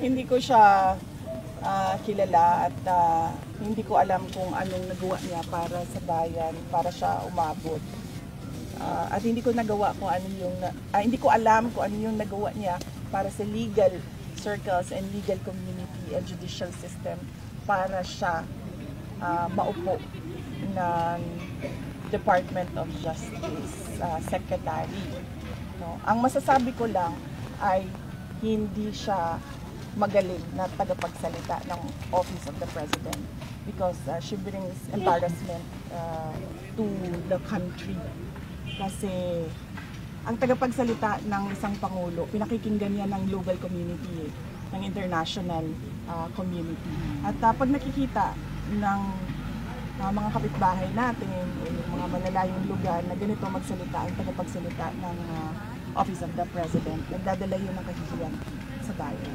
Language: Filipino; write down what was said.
Hindi ko siya kilala at hindi ko alam kung anong nagawa niya para sa bayan, para siya umabot. At hindi ko alam kung ano yung nagawa niya para sa legal circles and legal community and judicial system para siya maupo ng Department of Justice Secretary. No? Ang masasabi ko lang ay hindi siya magaling na tagapagsalita ng Office of the President because she brings embarrassment to the country. Kasi ang tagapagsalita ng isang Pangulo, pinakikinggan niya ng global community, ng international community. At pag nakikita ng mga kapitbahay natin, yung mga malalayong lugar na ganito magsalita, ang tagapagsalita ng Office of the President, nagdadala yun ng kahihiyan sa bayan.